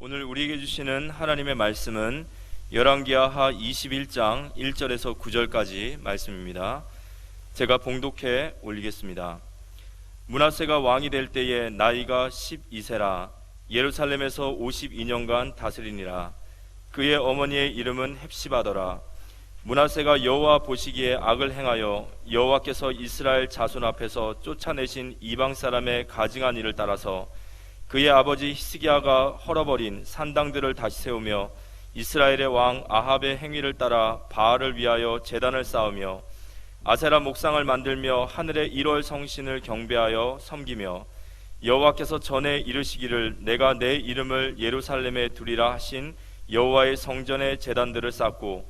오늘 우리에게 주시는 하나님의 말씀은 열왕기하 21장 1절에서 9절까지 말씀입니다. 제가 봉독해 올리겠습니다. 므낫세가 왕이 될 때에 나이가 12세라 예루살렘에서 52년간 다스리니라. 그의 어머니의 이름은 헵시바더라. 므낫세가 여호와 보시기에 악을 행하여 여호와께서 이스라엘 자손 앞에서 쫓아내신 이방 사람의 가증한 일을 따라서 그의 아버지 히스기야가 헐어버린 산당들을 다시 세우며 이스라엘의 왕 아합의 행위를 따라 바알을 위하여 제단을 쌓으며 아세라 목상을 만들며 하늘의 1월 성신을 경배하여 섬기며 여호와께서 전에 이르시기를 내가 내 이름을 예루살렘에 두리라 하신 여호와의 성전에 제단들을 쌓고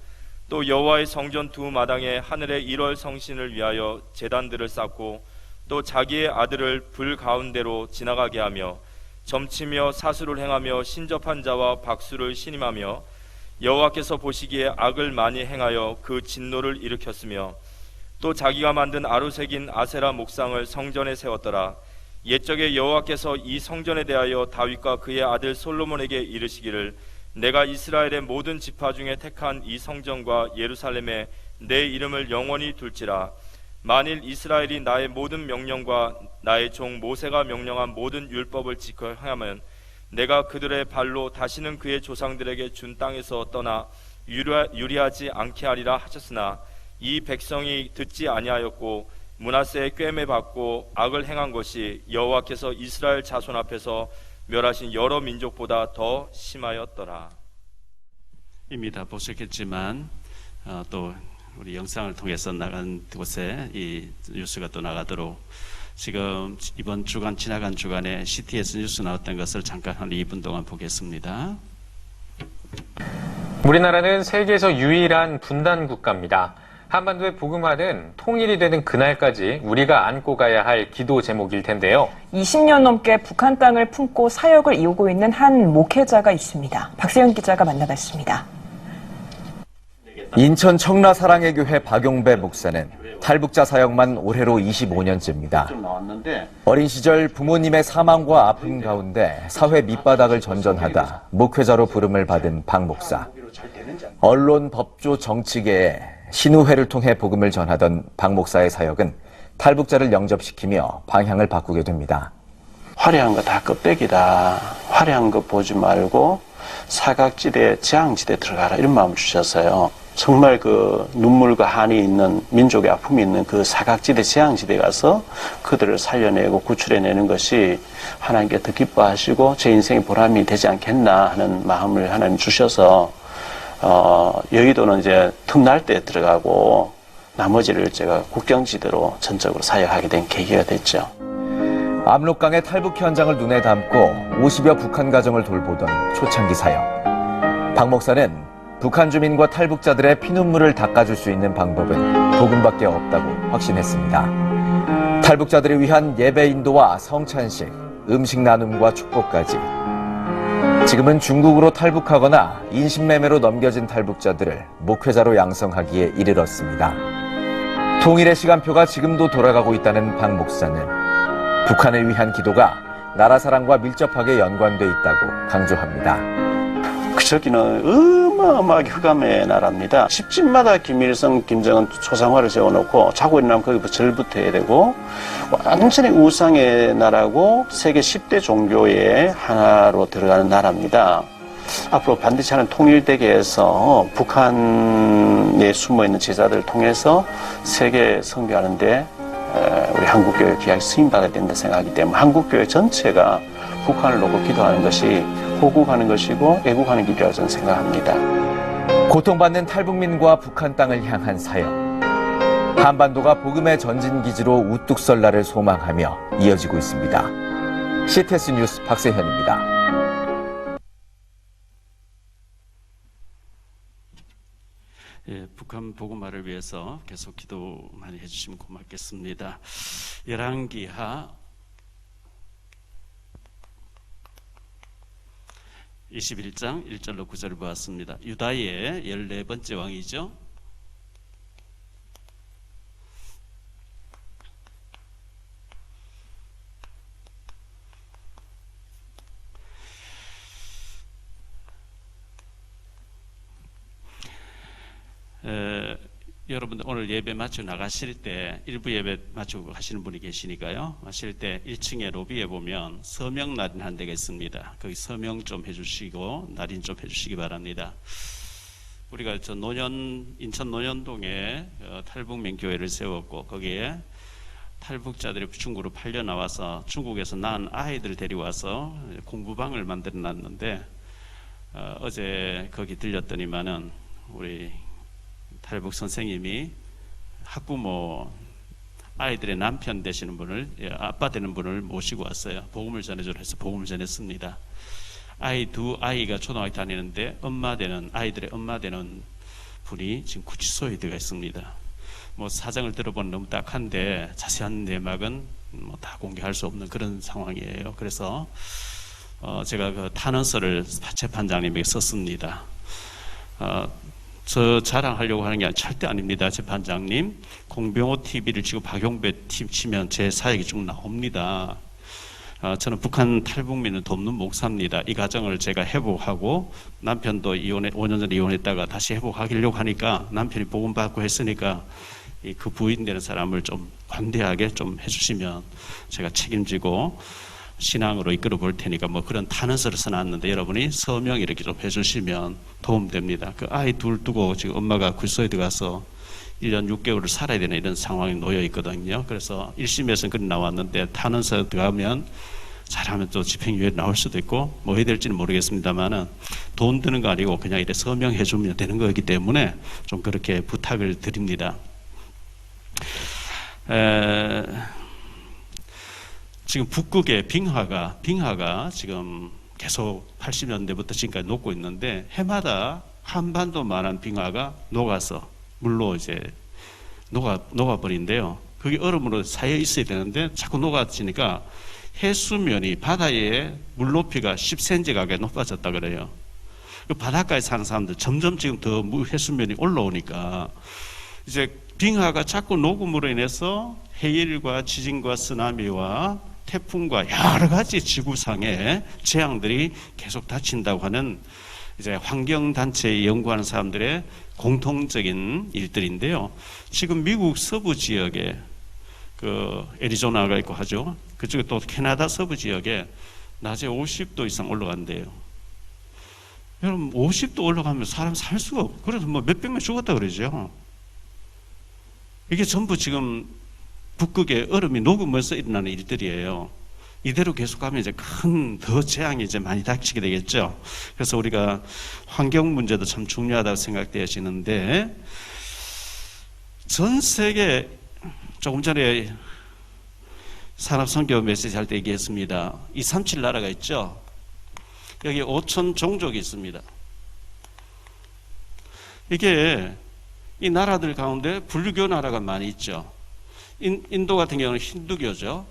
또 여호와의 성전 두 마당에 하늘의 1월 성신을 위하여 제단들을 쌓고 또 자기의 아들을 불 가운데로 지나가게 하며 점치며 사수를 행하며 신접한 자와 박수를 신임하며 여호와께서 보시기에 악을 많이 행하여 그 진노를 일으켰으며 또 자기가 만든 아루색인 아세라 목상을 성전에 세웠더라. 옛적에 여호와께서 이 성전에 대하여 다윗과 그의 아들 솔로몬에게 이르시기를 내가 이스라엘의 모든 지파 중에 택한 이 성전과 예루살렘에 내 이름을 영원히 둘지라. 만일 이스라엘이 나의 모든 명령과 나의 종 모세가 명령한 모든 율법을 지켜 행하면 내가 그들의 발로 다시는 그의 조상들에게 준 땅에서 떠나 유리하지 않게 하리라 하셨으나 이 백성이 듣지 아니하였고 므낫세의 꾀매 받고 악을 행한 것이 여호와께서 이스라엘 자손 앞에서 멸하신 여러 민족보다 더 심하였더라. 이미 다 보셨겠지만 또 우리 영상을 통해서 나간 곳에 이 뉴스가 또 나가도록 지금 이번 주간 지나간 주간에 CTS 뉴스 나왔던 것을 잠깐 한 2분 동안 보겠습니다. 우리나라는 세계에서 유일한 분단 국가입니다. 한반도의 복음화는 통일이 되는 그날까지 우리가 안고 가야 할 기도 제목일 텐데요. 20년 넘게 북한 땅을 품고 사역을 이루고 있는 한 목회자가 있습니다. 박세현 기자가 만나봤습니다. 인천 청라사랑의교회 박용배 목사는 탈북자 사역만 올해로 25년째입니다. 어린 시절 부모님의 사망과 아픔 가운데 사회 밑바닥을 전전하다 목회자로 부름을 받은 박 목사. 언론, 법조, 정치계에 신우회를 통해 복음을 전하던 박 목사의 사역은 탈북자를 영접시키며 방향을 바꾸게 됩니다. 화려한 거 다 껍데기다. 화려한 거 보지 말고 사각지대, 재앙지대 들어가라 이런 마음을 주셨어요. 정말 그 눈물과 한이 있는 민족의 아픔이 있는 그 사각지대, 재앙지대 가서 그들을 살려내고 구출해내는 것이 하나님께 더 기뻐하시고 제 인생의 보람이 되지 않겠나 하는 마음을 하나님 주셔서 여의도는 이제 틈날 때 들어가고 나머지를 제가 국경지대로 전적으로 사역하게 된 계기가 됐죠. 압록강의 탈북 현장을 눈에 담고 50여 북한 가정을 돌보던 초창기 사역. 박 목사는 북한 주민과 탈북자들의 피눈물을 닦아줄 수 있는 방법은 복음밖에 없다고 확신했습니다. 탈북자들을 위한 예배 인도와 성찬식, 음식 나눔과 축복까지. 지금은 중국으로 탈북하거나 인신매매로 넘겨진 탈북자들을 목회자로 양성하기에 이르렀습니다. 통일의 시간표가 지금도 돌아가고 있다는 박 목사는 북한을 위한 기도가 나라 사랑과 밀접하게 연관돼 있다고 강조합니다. 저기는 어마어마하게 흑암의 나라입니다. 집집마다 김일성, 김정은 초상화를 세워놓고 자고 일어나면 거기부터 절부터 해야 되고 완전히 우상의 나라고 세계 10대 종교의 하나로 들어가는 나라입니다. 앞으로 반드시 하는 통일되게 해서 북한에 숨어있는 제자들을 통해서 세계 선교하는데 우리 한국교회 귀하게 쓰임받아야 된다 생각하기 때문에 한국교회 전체가 북한을 놓고 기도하는 것이 호국하는 것이고 애국하는 길이라고 저는 생각합니다. 고통받는 탈북민과 북한 땅을 향한 사역. 한반도가 복음의 전진기지로 우뚝 설 날을 소망하며 이어지고 있습니다. CTS 뉴스 박세현입니다. 북한 복음화를 위해서 계속 기도 많이 해주시면 고맙겠습니다. 열왕기하 21장 1절로 9절을 보았습니다. 유다의 14번째 왕이죠. 여러분들 오늘 예배 마치고 나가실 때 일부 예배 마치고 가시는 분이 계시니까요. 가실 때 1층에 로비에 보면 서명 날인 한 대가 있습니다. 거기 서명 좀 해주시고 날인 좀 해주시기 바랍니다. 우리가 저 인천 논현동에 탈북민교회를 세웠고 거기에 탈북자들이 중국으로 팔려 나와서 중국에서 낳은 아이들을 데려와서 공부방을 만들어 놨는데 어제 거기 들렸더니만은 우리 탈북 선생님이 학부모 아이들의 남편 되시는 분을 아빠 되는 분을 모시고 왔어요. 복음을 전해주라 해서 복음을 전했습니다. 두 아이가 초등학교 다니는데 아이들의 엄마 되는 분이 지금 구치소에 들어가 있습니다. 뭐 사정을 들어보면 너무 딱한데 자세한 내막은 뭐 다 공개할 수 없는 그런 상황이에요. 그래서 제가 그 탄원서를 재판장님에게 썼습니다. 저 자랑하려고 하는 게 절대 아닙니다. 재판장님, 공병호 TV를 치고 박용배 팀 치면 제 사역이 쭉 나옵니다. 저는 북한 탈북민을 돕는 목사입니다. 이 가정을 제가 회복하고 남편도 5년 전에 이혼했다가 다시 회복하려고 하니까 남편이 복음받고 했으니까 그 부인 되는 사람을 좀 관대하게 좀 해주시면 제가 책임지고 신앙으로 이끌어 볼 테니까 뭐 그런 탄원서를 써놨는데 여러분이 서명 이렇게 좀 해주시면 도움됩니다. 그 아이 둘 두고 지금 엄마가 구치소에 들어가서 1년 6개월을 살아야 되는 이런 상황에 놓여 있거든요. 그래서 1심에서는 그리 나왔는데 탄원서 들어가면 잘하면 또 집행유예 나올 수도 있고 뭐 해야 될지는 모르겠습니다만은 돈 드는 거 아니고 그냥 이렇게 서명해 주면 되는 거기 때문에 좀 그렇게 부탁을 드립니다. 지금 북극의 빙하가 지금 계속 80년대부터 지금까지 녹고 있는데 해마다 한반도만한 빙하가 녹아서 물로 이제 녹아버린대요. 그게 얼음으로 쌓여 있어야 되는데 자꾸 녹아지니까 해수면이 바다의 물 높이가 10cm 가까이 높아졌다 그래요. 그 바닷가에 사는 사람들 점점 지금 더 해수면이 올라오니까 이제 빙하가 자꾸 녹음으로 인해서 해일과 지진과 쓰나미와 태풍과 여러 가지 지구상의 재앙들이 계속 닥친다고 하는 이제 환경단체에 연구하는 사람들의 공통적인 일들인데요. 지금 미국 서부 지역에 그 애리조나가 있고 하죠. 그쪽에 또 캐나다 서부 지역에 낮에 50도 이상 올라간대요. 여러분 50도 올라가면 사람 살 수가 없고 그래서 뭐 몇백 명 죽었다 그러죠. 이게 전부 지금 북극의 얼음이 녹으면서 일어나는 일들이에요. 이대로 계속 가면 이제 더 재앙이 이제 많이 닥치게 되겠죠. 그래서 우리가 환경 문제도 참 중요하다고 생각되어지는데 전 세계 조금 전에 산업선교 메시지 할 때 얘기했습니다. 237 나라가 있죠. 여기 5천 종족이 있습니다. 이게 이 나라들 가운데 불교 나라가 많이 있죠. 인도 같은 경우는 힌두교죠.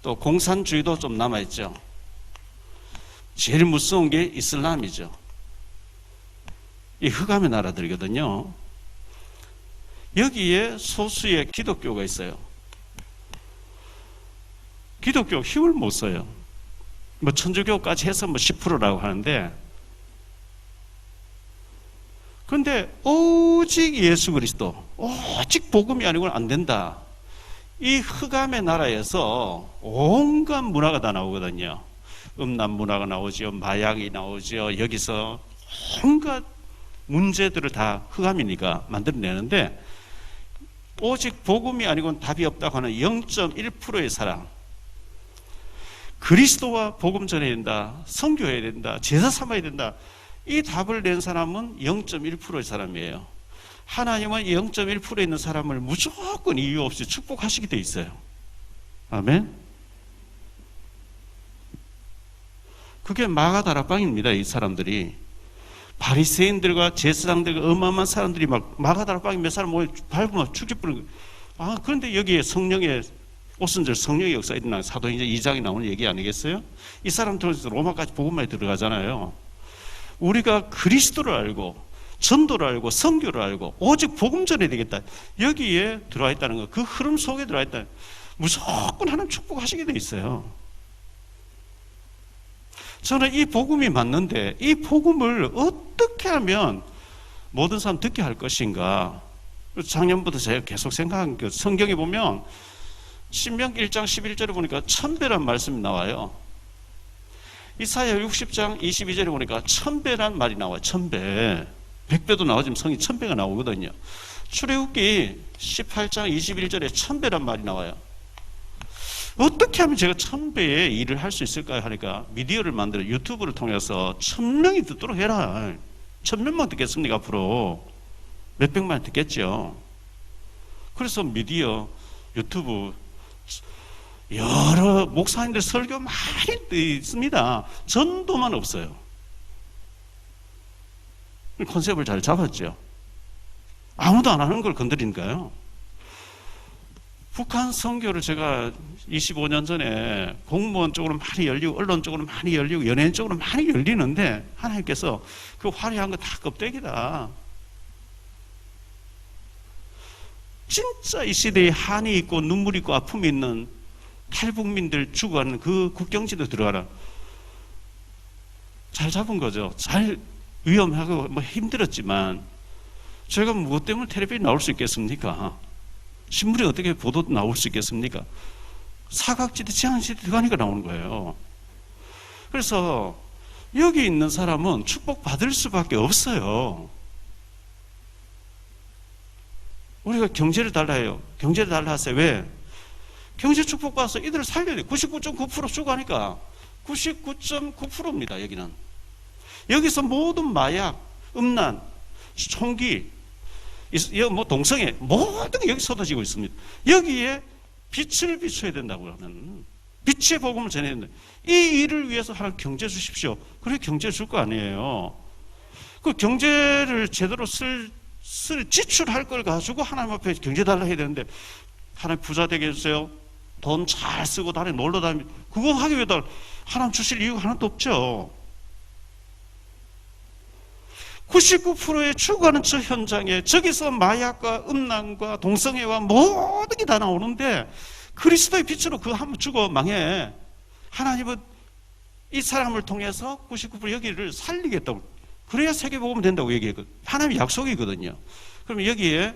또 공산주의도 좀 남아있죠. 제일 무서운 게 이슬람이죠. 이 흑암의 나라들이거든요. 여기에 소수의 기독교가 있어요. 기독교 힘을 못 써요. 뭐 천주교까지 해서 뭐 10%라고 하는데 그런데 오직 예수 그리스도, 오직 복음이 아니고는 안 된다. 이 흑암의 나라에서 온갖 문화가 다 나오거든요. 음란 문화가 나오죠. 마약이 나오죠. 여기서 온갖 문제들을 다 흑암이니까 만들어내는데 오직 복음이 아니고는 답이 없다고 하는 0.1%의 사람. 그리스도와 복음 전해야 된다. 선교해야 된다. 제사 삼아야 된다. 이 답을 낸 사람은 0.1%의 사람이에요. 하나님은 0.1%에 있는 사람을 무조건 이유 없이 축복하시게 돼 있어요. 아멘. 그게 마가다락방입니다. 이 사람들이 바리새인들과 제사장들과 어마어마한 사람들이 막 마가다락방에 몇 사람 모여 밟으면 죽여버리는 거예요. 그런데 여기에 성령의 오순절 성령의 역사 일어나는 사도행전 2장에 나오는 얘기 아니겠어요? 이 사람들은 로마까지 복음만에 들어가잖아요. 우리가 그리스도를 알고 전도를 알고 선교를 알고 오직 복음 전해야 되겠다. 여기에 들어와 있다는 거. 그 흐름 속에 들어와 있다. 무조건 하나님 축복하시게 돼 있어요. 저는 이 복음이 맞는데 이 복음을 어떻게 하면 모든 사람 듣게 할 것인가? 작년부터 제가 계속 생각한 게 성경에 보면 신명기 1장 11절에 보니까 1000배란 말씀이 나와요. 이사야 60장 22절에 보니까 1000배란 말이 나와요. 1000배. 100배도 나오지만 성이 1000배가 나오거든요. 출애굽기 18장 21절에 1000배란 말이 나와요. 어떻게 하면 제가 1000배의 일을 할 수 있을까요? 하니까 미디어를 만들어 유튜브를 통해서 1000명이 듣도록 해라. 1000명만 듣겠습니까? 앞으로 몇백만 듣겠죠. 그래서 미디어 유튜브 여러 목사님들 설교 많이 있습니다. 전도만 없어요. 컨셉을 잘 잡았죠. 아무도 안 하는 걸 건드리니까요. 북한 선교를 제가 25년 전에 공무원 쪽으로 많이 열리고 언론 쪽으로 많이 열리고 연예인 쪽으로 많이 열리는데 하나님께서 그 화려한 거 다 껍데기다. 진짜 이 시대에 한이 있고 눈물이 있고 아픔이 있는 탈북민들 죽어가는 그 국경지도 들어가라. 잘 잡은 거죠. 잘 위험하고 뭐 힘들었지만 제가 무엇 때문에 텔레비전에 나올 수 있겠습니까? 신문에 어떻게 보도 나올 수 있겠습니까? 사각지대, 제한시대 들어가니까 나오는 거예요. 그래서 여기 있는 사람은 축복받을 수밖에 없어요. 우리가 경제를 달라 해요. 경제를 달라 하세요. 왜? 경제 축복받아서 이들을 살려야 돼요. 99.9% 죽어가니까 99.9%입니다. 여기는. 여기서 모든 마약, 음란, 총기, 뭐 동성애 모든 게 여기 쏟아지고 있습니다. 여기에 빛을 비춰야 된다고 하는 빛의 복음을 전해야 된다. 이 일을 위해서 하나님 경제 주십시오. 그래 경제 줄 거 아니에요. 그 경제를 제대로 지출할 걸 가지고 하나님 앞에 경제 달라 해야 되는데 하나님 부자 되게 해주세요. 돈 잘 쓰고 다니 놀러 다니면 그거 하기 위해 하나님 주실 이유가 하나도 없죠. 99%의 죽어가는 저 현장에 저기서 마약과 음란과 동성애와 모든 게 다 나오는데 그리스도의 빛으로 그거 한번 죽어 망해. 하나님은 이 사람을 통해서 99% 여기를 살리겠다고. 그래야 세계복음 된다고 얘기했거든요. 하나님의 약속이거든요. 그러면 여기에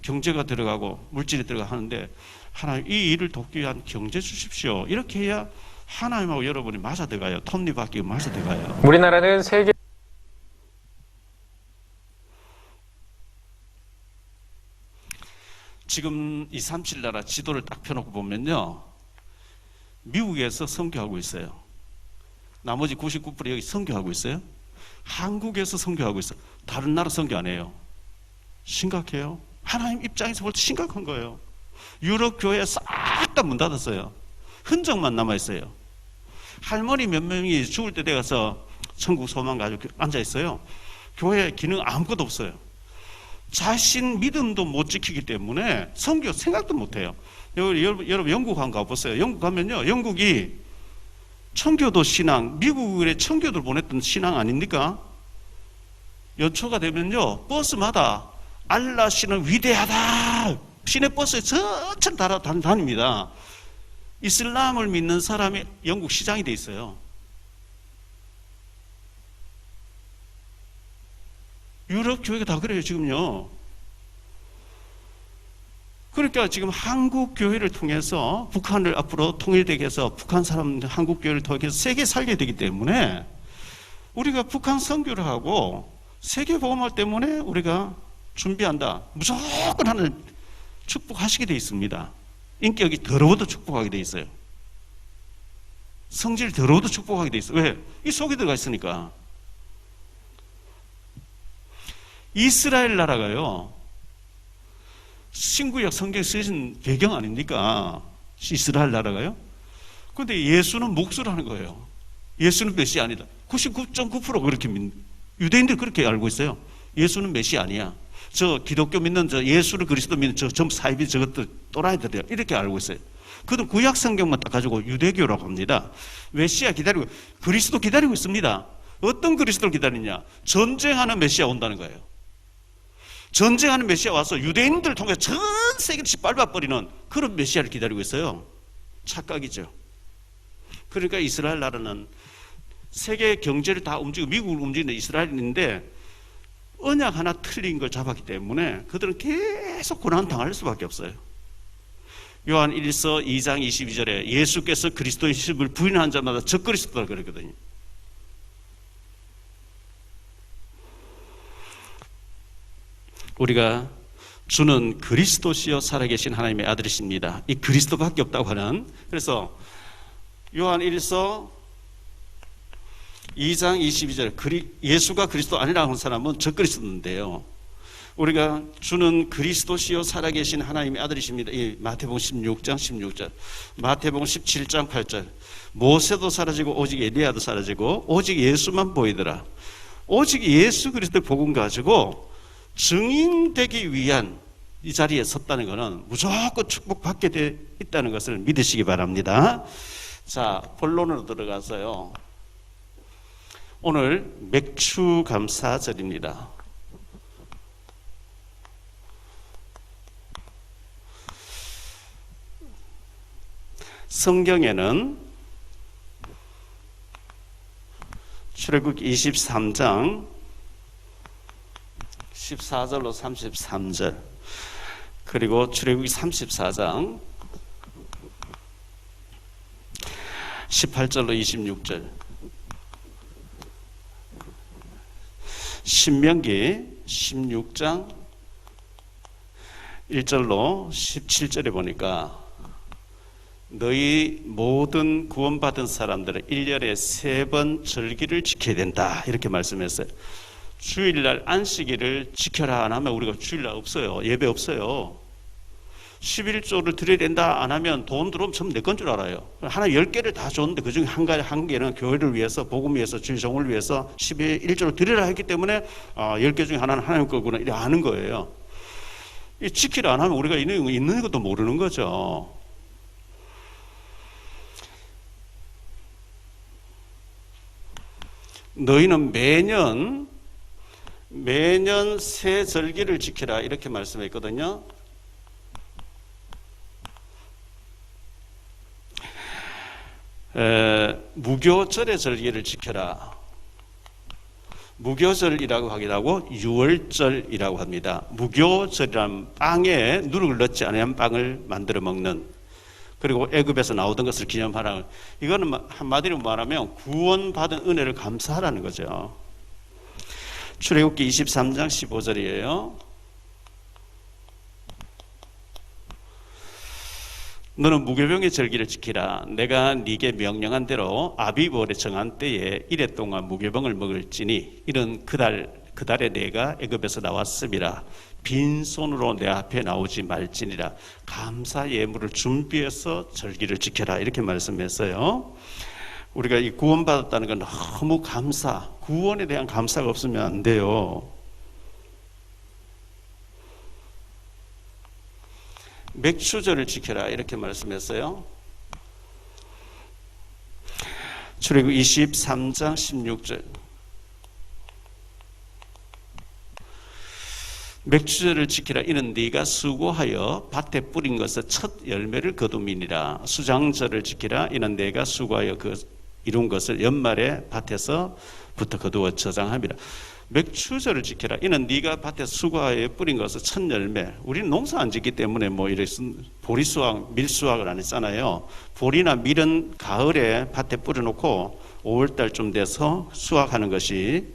경제가 들어가고 물질이 들어가 하는데 하나님 이 일을 돕기 위한 경제 주십시오. 이렇게 해야 하나님하고 여러분이 맞아 들어가요. 톱니바퀴가 맞아 들어가요. 우리나라는 세계 지금 237 나라 지도를 딱 펴놓고 보면요. 미국에서 선교하고 있어요. 나머지 99% 여기 선교하고 있어요. 한국에서 선교하고 있어요. 다른 나라 선교 안 해요. 심각해요. 하나님 입장에서 볼 때 심각한 거예요. 유럽 교회 싹 다 문 닫았어요. 흔적만 남아있어요. 할머니 몇 명이 죽을 때 돼가서 천국 소망 가지고 앉아 있어요. 교회 기능 아무것도 없어요. 자신 믿음도 못 지키기 때문에 선교 생각도 못 해요. 여러분 영국 한번 가보세요. 영국 가면요. 영국이 청교도 신앙, 미국의 청교도를 보냈던 신앙 아닙니까? 연초가 되면요. 버스마다 알라 신은 위대하다. 시내 버스에 천천히 다닙니다. 이슬람을 믿는 사람이 영국 시장이 돼 있어요. 유럽 교회가 다 그래요, 지금요. 그러니까 지금 한국 교회를 통해서 북한을 앞으로 통일되게 해서 북한 사람들 한국 교회를 통해서 세계 살려야 되기 때문에 우리가 북한 선교를 하고 세계 복음화 때문에 우리가 준비한다. 무조건 하나님 축복하시게 돼 있습니다. 인격이 더러워도 축복하게 돼 있어요. 성질 더러워도 축복하게 돼 있어요. 왜? 이 속에 들어가 있으니까. 이스라엘 나라가요. 신구약 성경 쓰신 배경 아닙니까? 이스라엘 나라가요. 그런데 예수는 묵수를 하는 거예요. 예수는 메시아 아니다. 99.9% 그렇게 유대인들 그렇게 알고 있어요. 예수는 메시아 아니야. 저 기독교 믿는 저 예수를 그리스도 믿는 저 전부 사이비 저것들 또라이들이야. 이렇게 알고 있어요. 그들은 구약 성경만 딱 가지고 유대교라고 합니다. 메시아 기다리고 그리스도 기다리고 있습니다. 어떤 그리스도를 기다리냐? 전쟁하는 메시아 온다는 거예요. 전쟁하는 메시아 와서 유대인들을 통해 전 세계를 짓밟아버리는 그런 메시아를 기다리고 있어요. 착각이죠. 그러니까 이스라엘 나라는 세계 경제를 다 움직이고 미국을 움직이는 이스라엘인데 언약 하나 틀린 걸 잡았기 때문에 그들은 계속 고난 당할 수밖에 없어요. 요한 1서 2장 22절에 예수께서 그리스도이심을 부인한 자마다 적그리스도라 그랬거든요. 우리가 주는 그리스도시요 살아계신 하나님의 아들이십니다. 이 그리스도밖에 없다고 하는, 그래서 요한 1서 2장 22절 예수가 그리스도 아니라고 하는 사람은 적그리스도인데요. 우리가 주는 그리스도시요 살아계신 하나님의 아들이십니다. 이 마태복음 16장 16절, 마태복음 17장 8절. 모세도 사라지고 오직 엘리야도 사라지고 오직 예수만 보이더라. 오직 예수 그리스도의 복음 가지고 증인되기 위한 이 자리에 섰다는 것은 무조건 축복받게 돼 있다는 것을 믿으시기 바랍니다. 자, 본론으로 들어가서요. 오늘 맥추감사절입니다. 성경에는 출애굽기 23장 14절로 33절, 그리고 출애굽기 34장 18절로 26절, 신명기 16장 1절로 17절에 보니까 너희 모든 구원받은 사람들은 1년에 3번 절기를 지켜야 된다 이렇게 말씀했어요. 주일날 안식일을 지켜라 안 하면 우리가 주일날 없어요. 예배 없어요. 11조를 드려야 된다 안 하면 돈 들어오면 전부 내 건 줄 알아요. 하나 10개를 다 줬는데 그중에 한 개는 교회를 위해서, 복음 위해서, 주일정을 위해서 11조를 드리라 했기 때문에 10개 중에 하나는 하나님 거구나 이렇게 아는 거예요. 이 지키라 안 하면 우리가 있는 것도 모르는 거죠. 너희는 매년 새 절기를 지키라 이렇게 말씀했거든요. 무교절의 절기를 지켜라. 무교절이라고 하기도 하고 유월절이라고 합니다. 무교절이란 빵에 누룩을 넣지 않은 빵을 만들어 먹는, 그리고 애굽에서 나오던 것을 기념하라. 이거는 한마디로 말하면 구원받은 은혜를 감사하라는 거죠. 출애굽기 23장 15절이에요. 너는 무교병의 절기를 지키라. 내가 네게 명령한 대로 아비월에 정한 때에 이래 동안 무교병을 먹을지니 이는 그달에 내가 애굽에서 나왔음이라. 빈손으로 내 앞에 나오지 말지니라. 감사 예물을 준비해서 절기를 지켜라 이렇게 말씀했어요. 우리가 이 구원받았다는 건 너무 구원에 대한 감사가 없으면 안 돼요. 맥추절을 지켜라 이렇게 말씀했어요. 출애굽기 23장 16절. 맥추절을 지키라. 이는 네가 수고하여 밭에 뿌린 것의 첫 열매를 거둠이니라. 수장절을 지키라. 이는 내가 수고하여 이룬 것을 연말에 밭에서부터 거두어 저장함이라. 맥추절을 지켜라. 이는 네가 밭에 수고하여 뿌린 것을 첫 열매. 우리는 농사 안 짓기 때문에 보리수확, 밀수확을 안 했잖아요. 보리나 밀은 가을에 밭에 뿌려놓고 5월달쯤 돼서 수확하는 것이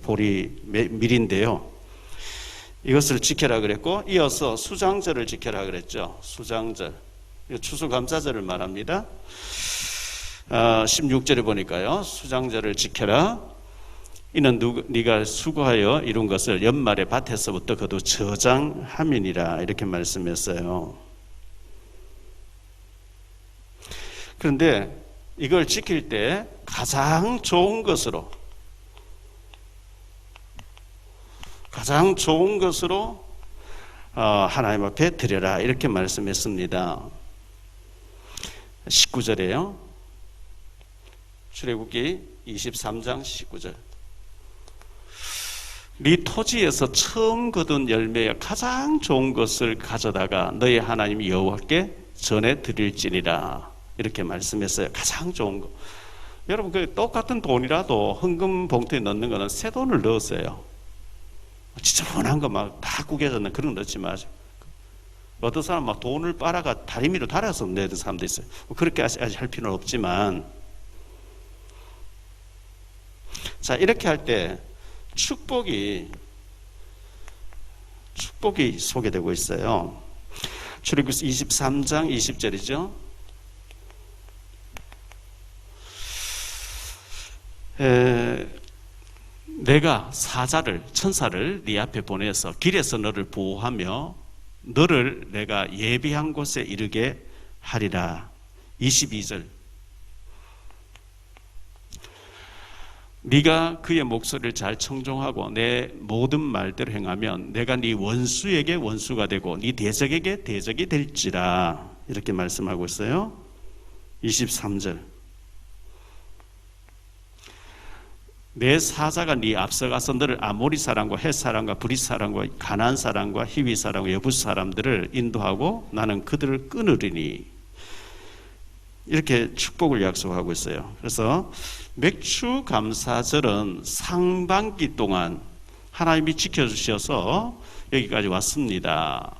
밀인데요. 이것을 지켜라 그랬고, 이어서 수장절을 지켜라 그랬죠. 수장절, 추수감사절을 말합니다. 16절에 보니까요, 수장절을 지켜라. 이는 네가 수고하여 이룬 것을 연말에 밭에서부터 거두 저장함이니라 이렇게 말씀했어요. 그런데 이걸 지킬 때 가장 좋은 것으로 하나님 앞에 드려라 이렇게 말씀했습니다. 19절에요. 출애굽기 23장 19절. 네 토지에서 처음 거둔 열매의 가장 좋은 것을 가져다가 너희 하나님 여호와께 전해 드릴지니라 이렇게 말씀했어요. 가장 좋은 거. 여러분, 똑같은 돈이라도 헌금 봉투에 넣는 거는 새 돈을 넣었어요. 진짜 원한 거 막 다 구겨졌는 그런 거 넣지 마세요. 어떤 사람 막 돈을 빨아가 다리 위로 달아서 내는 사람도 있어요. 그렇게 아직 할 필요는 없지만, 자, 이렇게 할 때 축복이 소개되고 있어요. 출애굽기 23장 20절이죠. 내가 천사를 네 앞에 보내서 길에서 너를 보호하며 너를 내가 예비한 곳에 이르게 하리라. 22절. 네가 그의 목소리를 잘 청종하고 내 모든 말대로 행하면 내가 네 원수에게 원수가 되고 네 대적에게 대적이 될지라. 이렇게 말씀하고 있어요. 23절. 내 사자가 네 앞서가서 너를 아모리 사람과 헷 사람과 브릿 사람과 가나안 사람과 히위 사람과 여부스 사람들을 인도하고 나는 그들을 끊으리니. 이렇게 축복을 약속하고 있어요. 그래서 맥주 감사절은 상반기 동안 하나님이 지켜주셔서 여기까지 왔습니다.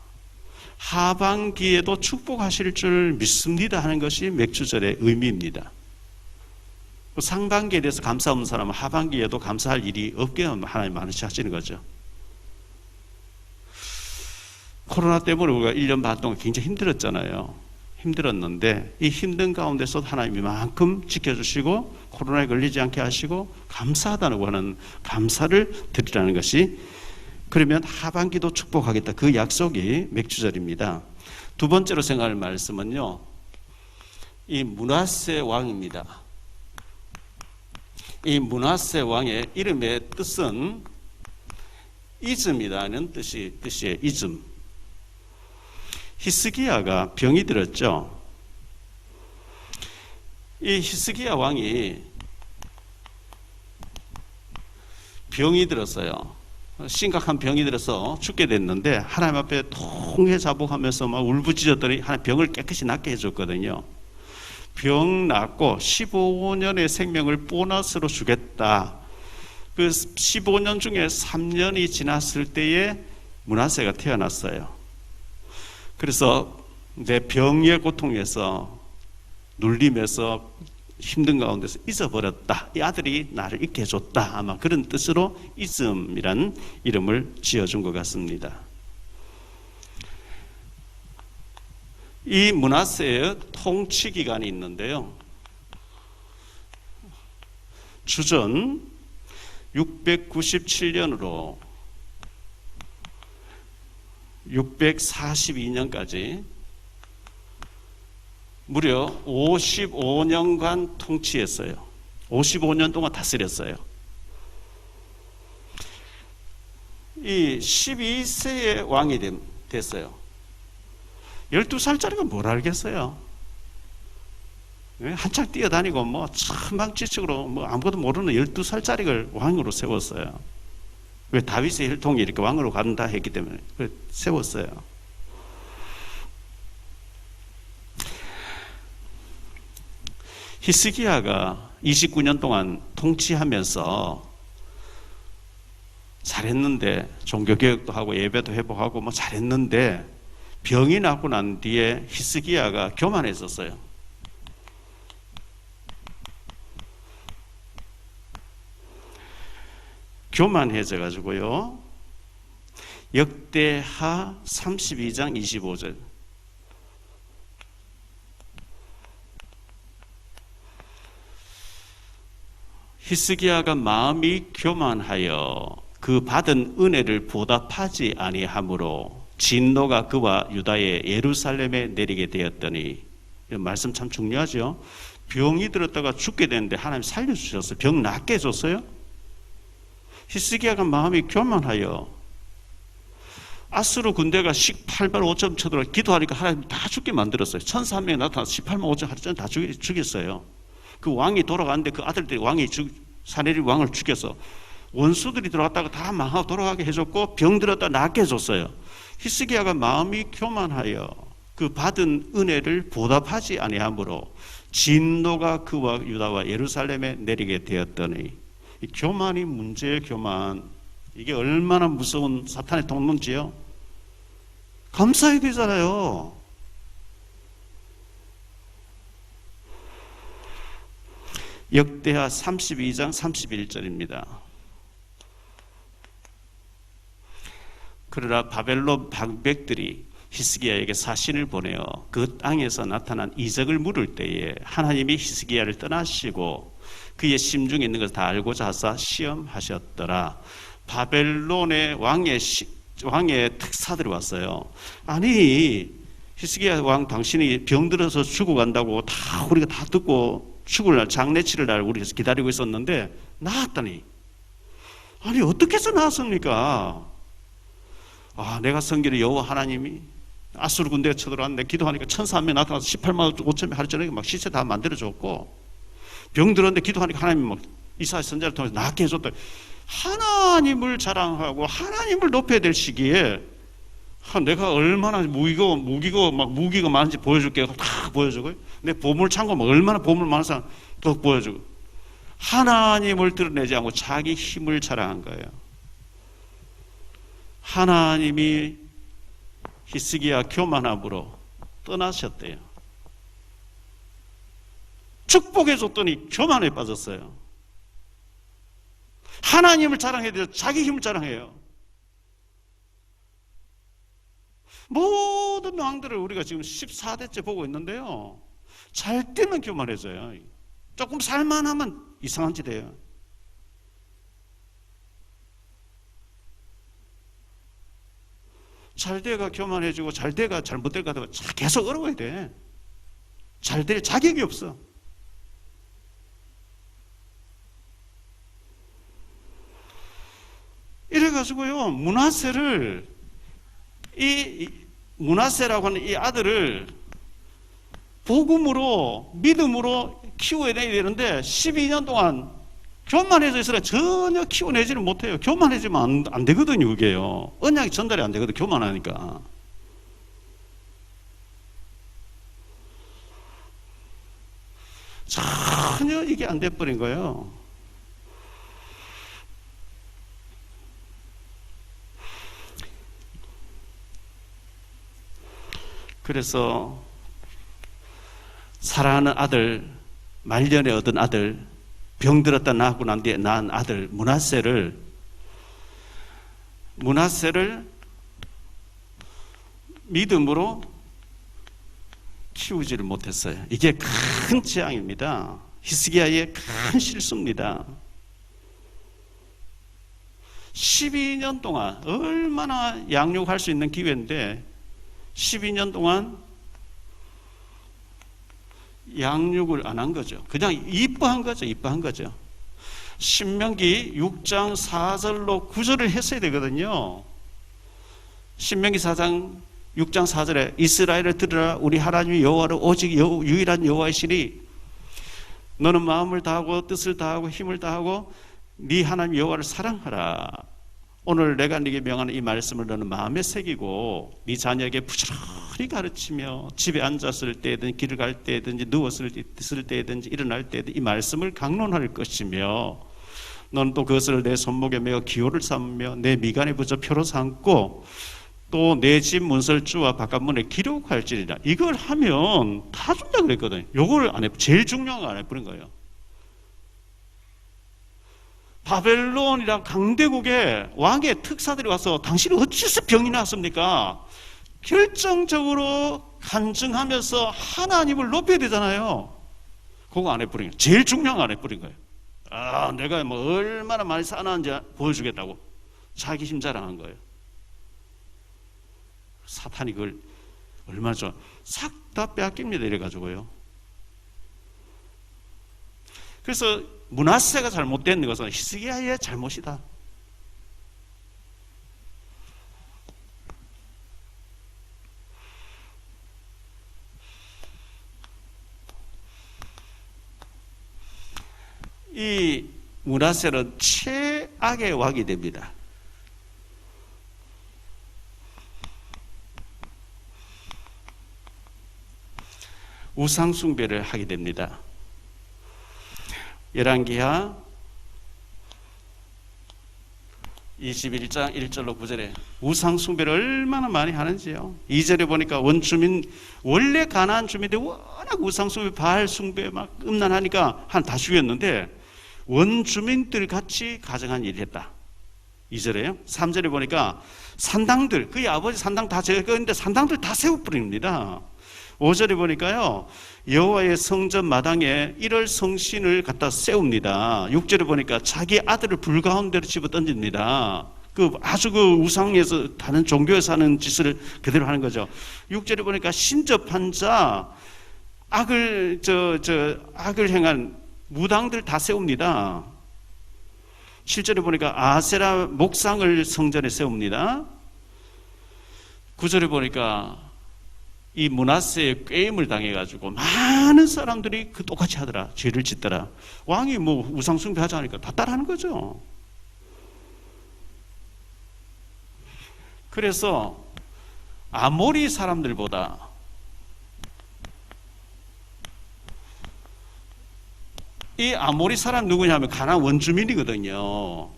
하반기에도 축복하실 줄 믿습니다 하는 것이 맥주절의 의미입니다. 상반기에 대해서 감사 없는 사람은 하반기에도 감사할 일이 없게 하나님 많으시는 거죠. 코로나 때문에 우리가 1년 반 동안 굉장히 힘들었잖아요. 힘들었는데 이 힘든 가운데서도 하나님이 만큼 지켜주시고 코로나에 걸리지 않게 하시고 감사하다고 하는 감사를 드리라는 것이, 그러면 하반기도 축복하겠다, 그 약속이 맥주절입니다. 두 번째로 생각할 말씀은요, 이 므낫세 왕입니다. 이 므낫세 왕의 이름의 뜻은 이즘이라는 뜻이에요. 이즘. 히스기야가 병이 들었죠. 이 히스기야 왕이 병이 들었어요. 심각한 병이 들어서 죽게 됐는데 하나님 앞에 통회자복하면서 막 울부짖었더니 하나님 병을 깨끗이 낫게 해줬거든요. 병 낫고 15년의 생명을 보너스로 주겠다. 그 15년 중에 3년이 지났을 때에 므낫세가 태어났어요. 그래서 내 병의 고통에서 눌림에서 힘든 가운데서 잊어버렸다. 이 아들이 나를 잊게 해줬다. 아마 그런 뜻으로 이즘이라는 이름을 지어준 것 같습니다. 이 므낫세의 통치 기간이 있는데요. 주전 697년으로 642년까지 무려 55년간 통치했어요. 55년 동안 다스렸어요. 이 12세의 왕이 됐어요. 12살짜리가 뭘 알겠어요? 한창 뛰어다니고 뭐 천방지축으로 뭐 아무것도 모르는 12살짜리를 왕으로 세웠어요. 왜? 다윗의 혈통이 이렇게 왕으로 간다 했기 때문에 세웠어요. 히스기야가 29년 동안 통치하면서 잘했는데, 종교개혁도 하고 예배도 회복하고 뭐 잘했는데 병이 나고 난 뒤에 히스기야가 교만했었어요. 교만해져 가지고요, 역대하 32장 25절 히스기야가 마음이 교만하여 그 받은 은혜를 보답하지 아니하므로 진노가 그와 유다의 예루살렘에 내리게 되었더니, 이 말씀 참 중요하죠. 병이 들었다가 죽게 되는데 하나님 살려주셨어요. 병 낫게 해줬어요. 히스기야가 마음이 교만하여 아수르 군대가 18만 5천 쳐들어 기도하니까 하나님 다 죽게 만들었어요. 천사 한 명이 나타나서 18만 5천 하루전 다 죽였어요. 그 왕이 돌아갔는데 그 아들들이 사내립 왕을 죽여서 원수들이 들어갔다가 다 망하고 돌아가게 해줬고 병 들었다 낫게 해줬어요. 히스기야가 마음이 교만하여 그 받은 은혜를 보답하지 아니하므로 진노가 그와 유다와 예루살렘에 내리게 되었더니, 이 교만이 문제의 교만. 이게 얼마나 무서운 사탄의 통로인지요. 감사해야 되잖아요. 역대하 32장 31절입니다. 그러나 바벨론 방백들이 히스기야에게 사신을 보내어 그 땅에서 나타난 이적을 물을 때에 하나님이 히스기야를 떠나시고 그의 심중에 있는 것을 다 알고자 하사 시험하셨더라. 바벨론의 왕의 특사들이 왔어요. 아니, 히스기야 왕 당신이 병들어서 죽어간다고 다 우리가 다 듣고 죽을 날 장례치를 날 우리가 기다리고 있었는데 나았다니. 아니 어떻게 해서 나았습니까? 아, 내가 섬기는 여호와 하나님이 아수르 군대가 쳐들어왔는데 기도하니까 천사 한 명 나타나서 18만 5천 명 하루 저녁에 막 시체 다 만들어줬고 병들었는데 기도하니까 하나님이 막 이사야 선지자를 통해서 낫게 해줬다. 하나님을 자랑하고 하나님을 높여야 될 시기에 내가 얼마나 무기가 많은지 보여줄게. 다 보여주고 내 보물 창고 막 얼마나 보물 많은 사람 또 보여주고 하나님을 드러내지 않고 자기 힘을 자랑한 거예요. 하나님이 히스기야 교만함으로 떠나셨대요. 축복해 줬더니 교만에 빠졌어요. 하나님을 자랑해야 돼요. 자기 힘을 자랑해요. 모든 왕들을 우리가 지금 14대째 보고 있는데요. 잘 때는 교만해져요. 조금 살만하면 이상한 짓 해요. 잘 때가 교만해지고 잘 때가 잘못될 것 같아도 계속 어려워야 돼. 잘 될 자격이 없어. 이래가지고요, 문하세라고 하는 이 아들을 복음으로, 믿음으로 키워야 되는데 12년 동안 교만해져 있으라 전혀 키워내지를 못해요. 교만해지면 안 되거든요, 그게요. 언약이 전달이 안 되거든, 교만하니까. 전혀 이게 안 돼버린 거예요. 그래서 사랑하는 아들, 말년에 얻은 아들, 병들었다 낳고 난 뒤에 낳은 아들 문하세를 믿음으로 키우지를 못했어요. 이게 큰 재앙입니다. 히스기야의 큰 실수입니다. 12년 동안 얼마나 양육할 수 있는 기회인데 12년 동안 양육을 안 한 거죠. 그냥 이뻐한 거죠. 신명기 6장 4절로 9절을 했어야 되거든요. 신명기 4장 6장 4절에 이스라엘을 들으라 우리 하나님이 여호와를 오직 유일한 여호와이시니 너는 마음을 다하고 뜻을 다하고 힘을 다하고 네 하나님 여호와를 사랑하라. 오늘 내가 네게 명하는 이 말씀을 너는 마음에 새기고 네 자녀에게 부지런히 가르치며 집에 앉았을 때든지 길을 갈 때든지 누웠을 때든지 일어날 때든지 이 말씀을 강론할 것이며 너는 또 그것을 내 손목에 메어 기호를 삼으며 내 미간에 붙여 표로 삼고 또 내 집 문설주와 바깥문에 기록할지니라. 이걸 하면 다 준다 그랬거든요. 요걸 안 해. 제일 중요한 거 안 해버린 거예요. 바벨론이랑 강대국의 왕의 특사들이 와서 당신이 어째서 병이 났습니까? 결정적으로 간증하면서 하나님을 높여야 되잖아요. 그거 안 해버린 거예요. 제일 중요한 거 안 해버린 거예요. 아, 내가 뭐 얼마나 많이 쌓아놨는지 보여주겠다고 자기 힘 자랑한 거예요. 사탄이 그걸 얼마나 좋아. 싹 다 빼앗깁니다. 이래가지고요. 그래서 문하세가 잘못된 것은 히스기야의 잘못이다. 이 문하세는 최악의 왕이 됩니다. 우상 숭배를 하게 됩니다. 열왕기하 21장 1절로 9절에 우상 숭배를 얼마나 많이 하는지요. 2절에 보니까 원주민, 원래 가나안 주민들이 워낙 우상 숭배, 바알 숭배 막 음란하니까 한 다 죽였는데 원주민들 같이 가정한 일이 했다. 2절에요. 3절에 보니까 산당들, 그의 아버지 산당 다 제거했는데 산당들 다 세워버립니다. 5절에 보니까요, 여호와의 성전 마당에 1월 성신을 갖다 세웁니다. 6절에 보니까 자기 아들을 불 가운데로 집어 던집니다. 아주 우상에서 다른 종교에서 하는 짓을 그대로 하는 거죠. 6절에 보니까 신접한 자, 악을 행한 무당들 다 세웁니다. 7절에 보니까 아세라 목상을 성전에 세웁니다. 9절에 보니까 이 므낫세의 꾀임을 당해가지고 많은 사람들이 똑같이 하더라. 죄를 짓더라. 왕이 우상 숭배하지 않으니까 다 따라하는 거죠. 그래서 아모리 사람들보다 이 아모리 사람 누구냐면 가나안 원주민이거든요.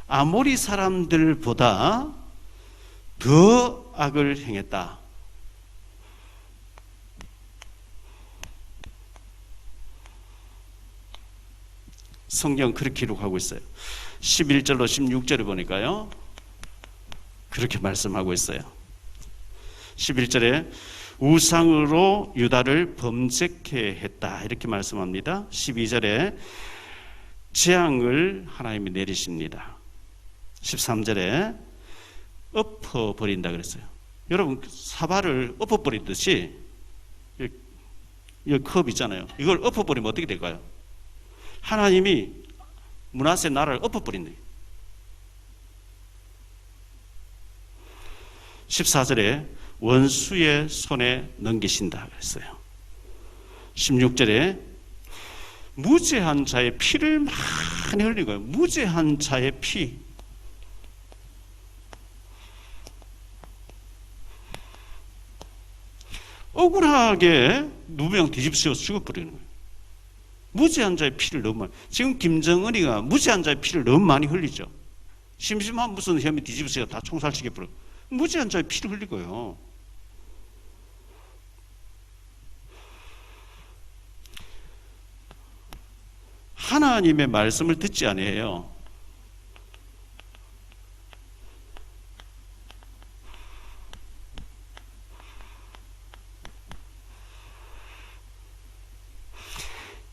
아모리 사람들보다 더 악을 행했다. 성경 그렇게 기록하고 있어요. 11절로 16절에 보니까요, 그렇게 말씀하고 있어요. 11절에 우상으로 유다를 범죄케 했다 이렇게 말씀합니다. 12절에 재앙을 하나님이 내리십니다. 13절에 엎어버린다 그랬어요. 여러분, 사발을 엎어버리듯이 이 컵 있잖아요. 이걸 엎어버리면 어떻게 될까요? 하나님이 므낫세 나라를 엎어버린다. 14절에 원수의 손에 넘기신다 그랬어요. 16절에 무죄한 자의 피를 많이 흘린 거예요. 무죄한 자의 피. 억울하게 누명 뒤집어쓰고 죽어버리는 거예요. 무죄한 자의 피를 너무 많이. 지금 김정은이가 무죄한 자의 피를 너무 많이 흘리죠. 심심한 무슨 혐의 뒤집어쓰고 다 총살시켜버려. 무죄한 자의 피를 흘리고요. 하나님의 말씀을 듣지 아니에요.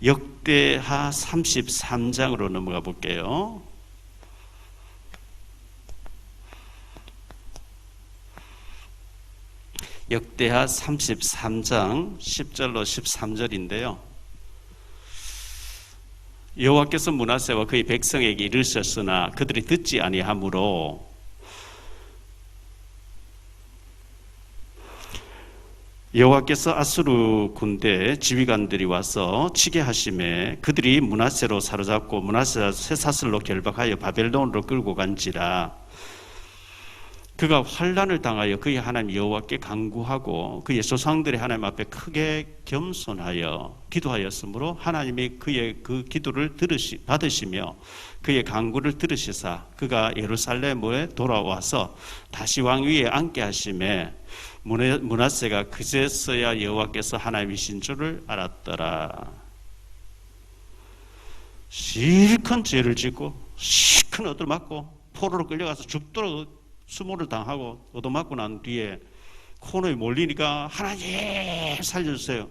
역대하 33장으로 넘어가 볼게요. 역대하 33장 10절로 13절인데요. 여호와께서 므낫세와 그의 백성에게 이르셨으나 그들이 듣지 아니하므로 여호와께서 아수르 군대 지휘관들이 와서 치게 하심에 그들이 므낫세로 사로잡고 므낫세가 쇠사슬로 결박하여 바벨론으로 끌고 간지라. 그가 환난을 당하여 그의 하나님 여호와께 간구하고 그의 조상들의 하나님 앞에 크게 겸손하여 기도하였으므로 하나님이 그의 그 기도를 받으시며 그의 간구를 들으시사 그가 예루살렘에 돌아와서 다시 왕위에 앉게 하심에 므낫세가 그제서야 여호와께서 하나님이신 줄을 알았더라. 실컷 죄를 짓고 실컷 얻어맞고 포로로 끌려가서 죽도록 수모를 당하고 얻어맞고 난 뒤에 코너에 몰리니까 하나님 살려주세요.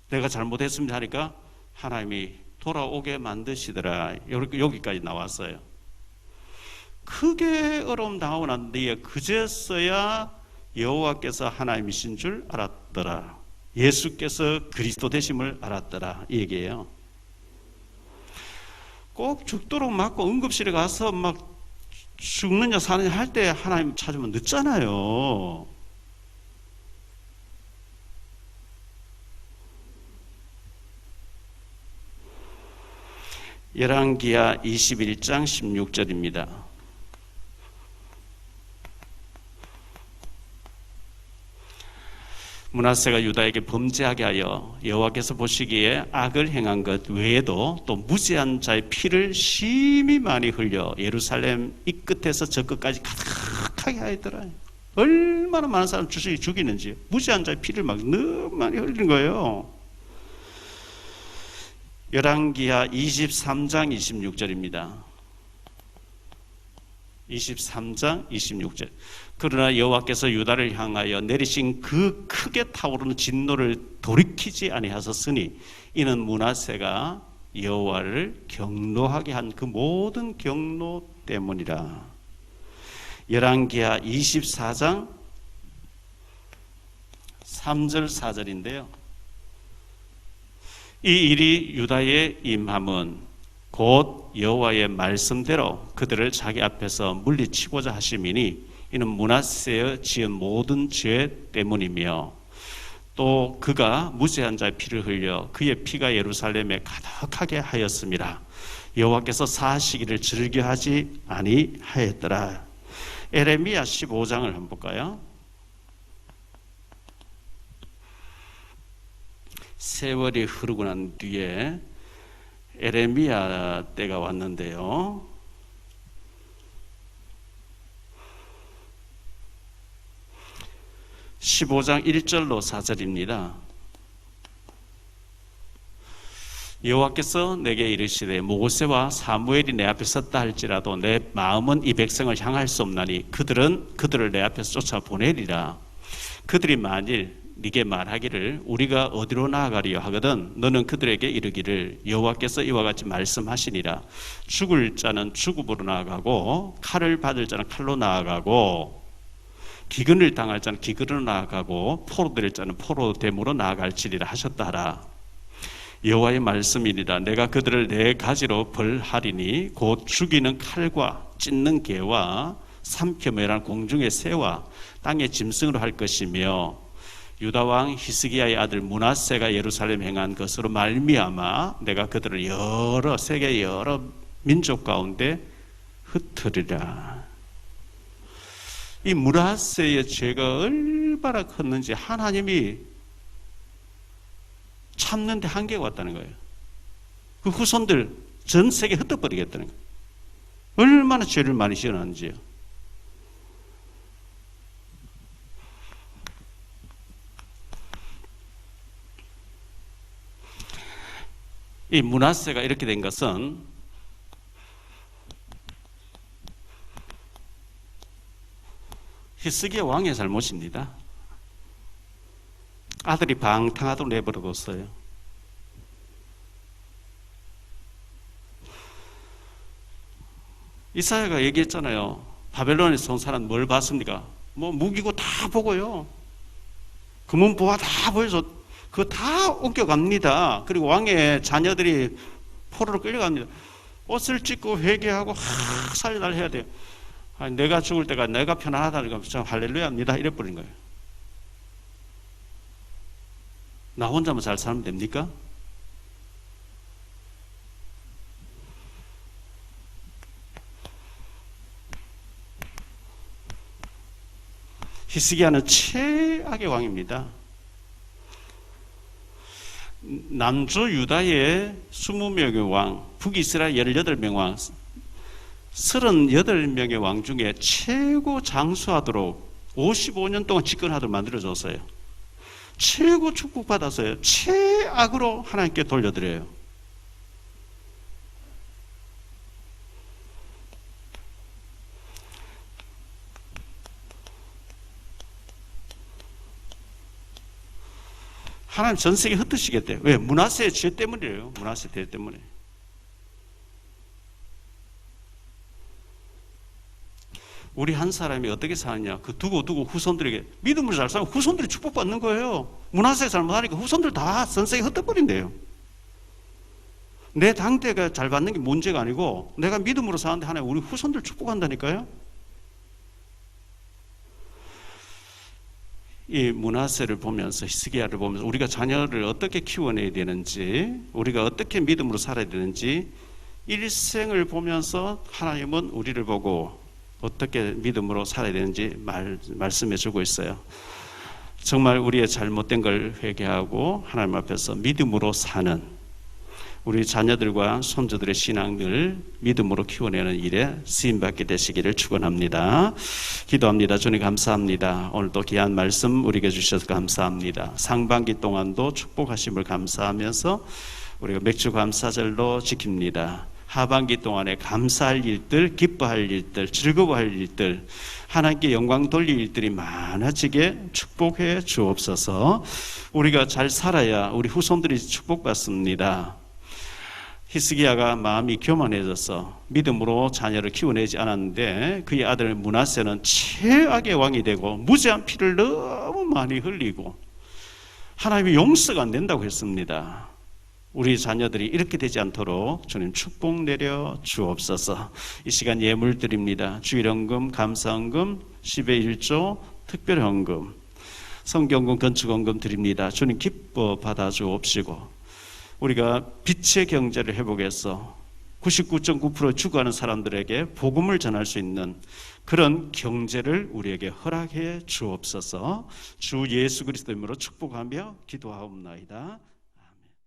내가 잘못했습니다 하니까 하나님이 돌아오게 만드시더라. 여기까지 나왔어요. 크게 어려움 당하고 난 뒤에 그제서야 여호와께서 하나님이신 줄 알았더라. 예수께서 그리스도 되심을 알았더라. 이 얘기예요. 꼭 죽도록 맞고 응급실에 가서 막 죽느냐 사느냐 할 때 하나님 찾으면 늦잖아요. 열왕기하 21장 16절입니다. 므낫세가 유다에게 범죄하게 하여 여호와께서 보시기에 악을 행한 것 외에도 또 무죄한 자의 피를 심히 많이 흘려 예루살렘 이 끝에서 저 끝까지 가득하게 하였더라. 얼마나 많은 사람 주식이 죽이는지 무죄한 자의 피를 막 너무 많이 흘리는 거예요. 열왕기하 23장 26절입니다. 23장 26절. 그러나 여호와께서 유다를 향하여 내리신 그 크게 타오르는 진노를 돌이키지 아니하셨으니 이는 므낫세가 여호와를 경노하게 한 그 모든 경노 때문이라. 열왕기하 24장 3절 4절인데요. 이 일이 유다에 임함은 곧 여호와의 말씀대로 그들을 자기 앞에서 물리치고자 하심이니 이는 므낫세의 지은 모든 죄 때문이며 또 그가 무죄한 자의 피를 흘려 그의 피가 예루살렘에 가득하게 하였음이라. 여호와께서 사하시기를 즐겨하지 아니하였더라. 에레미야 15장을 한번 볼까요? 세월이 흐르고 난 뒤에 에레미야 때가 왔는데요. (15장) 1절로 4절입니다. 여호와께서 내게 이르시되 모세와 사무엘이 내 앞에 섰다 할지라도 내 마음은 이 백성을 향할 수 없나니 그들을 내 앞에서 쫓아 보내리라. 그들이 만일 네게 말하기를 우리가 어디로 나아가리요 하거든 너는 그들에게 이르기를 여호와께서 이와 같이 말씀하시니라. 죽을 자는 죽음으로 나아가고 칼을 받을 자는 칼로 나아가고 기근을 당할 자는 기근으로 나아가고 포로될 자는 포로됨으로 나아갈지리라 하셨다 하라. 여호와의 말씀이니라. 내가 그들을 네 가지로 벌하리니 곧 죽이는 칼과 찢는 개와 삼켜 멸한 공중의 새와 땅의 짐승으로 할 것이며 유다 왕 히스기야의 아들 므낫세가 예루살렘 행한 것으로 말미암아 내가 그들을 세계 여러 민족 가운데 흩으리라. 이 므낫세의 죄가 얼마나 컸는지 하나님이 참는데 한계가 왔다는 거예요. 그 후손들 전 세계에 흩어버리겠다는 거예요. 얼마나 죄를 많이 지어놨는지요. 이 므낫세가 이렇게 된 것은 히스기야 왕의 잘못입니다. 아들이 방탕하도록 내버려뒀어요. 이사야가 얘기했잖아요. 바벨론에서 온 사람 뭘 봤습니까? 뭐 무기고 다 보고요. 금은 보화 다 보여서 그거 다 옮겨갑니다. 그리고 왕의 자녀들이 포로로 끌려갑니다. 옷을 찢고 회개하고 살려달 해야 돼요. 아니, 내가 죽을 때가 내가 편안하다니까 저 할렐루야입니다. 이래버린 거예요. 나 혼자만 잘 살면 됩니까? 히스기야는 최악의 왕입니다. 남주 유다의 20명의 왕, 북이스라엘 18명 왕, 38명의 왕 중에 최고 장수하도록 55년 동안 집권하도록 만들어줬어요. 최고 축복받았어요. 최악으로 하나님께 돌려드려요. 하나님 전 세계 흩으시겠대요. 왜? 므낫세의 죄 때문이에요. 므낫세 죄 때문에. 우리 한 사람이 어떻게 사느냐? 그 두고 후손들에게 믿음을 잘 살면 후손들이 축복받는 거예요. 므낫세 잘못하니까 후손들 다 전 세계 흩어버린대요. 내 당대가 잘 받는 게 문제가 아니고 내가 믿음으로 사는데 하나님 우리 후손들 축복한다니까요. 이 므낫세를 보면서 히스기야를 보면서 우리가 자녀를 어떻게 키워내야 되는지 우리가 어떻게 믿음으로 살아야 되는지 일생을 보면서 하나님은 우리를 보고 어떻게 믿음으로 살아야 되는지 말씀해 주고 있어요. 정말 우리의 잘못된 걸 회개하고 하나님 앞에서 믿음으로 사는 우리 자녀들과 손주들의 신앙을 믿음으로 키워내는 일에 쓰임받게 되시기를 축원합니다. 기도합니다. 주님 감사합니다. 오늘도 귀한 말씀 우리에게 주셔서 감사합니다. 상반기 동안도 축복하심을 감사하면서 우리가 맥주 감사절로 지킵니다. 하반기 동안에 감사할 일들, 기뻐할 일들, 즐거워할 일들, 하나님께 영광 돌릴 일들이 많아지게 축복해 주옵소서. 우리가 잘 살아야 우리 후손들이 축복받습니다. 히스기야가 마음이 교만해져서 믿음으로 자녀를 키워내지 않았는데 그의 아들 므낫세는 최악의 왕이 되고 무죄한 피를 너무 많이 흘리고 하나님의 용서가 안 된다고 했습니다. 우리 자녀들이 이렇게 되지 않도록 주님 축복 내려 주옵소서. 이 시간 예물 드립니다. 주일헌금, 감사헌금, 10의 1조, 특별헌금, 성경금, 건축헌금 드립니다. 주님 기뻐 받아 주옵시고 우리가 빛의 경제를 회복해서 99.9% 죽어가는 사람들에게 복음을 전할 수 있는 그런 경제를 우리에게 허락해 주옵소서. 주 예수 그리스도 이름으로 축복하며 기도하옵나이다.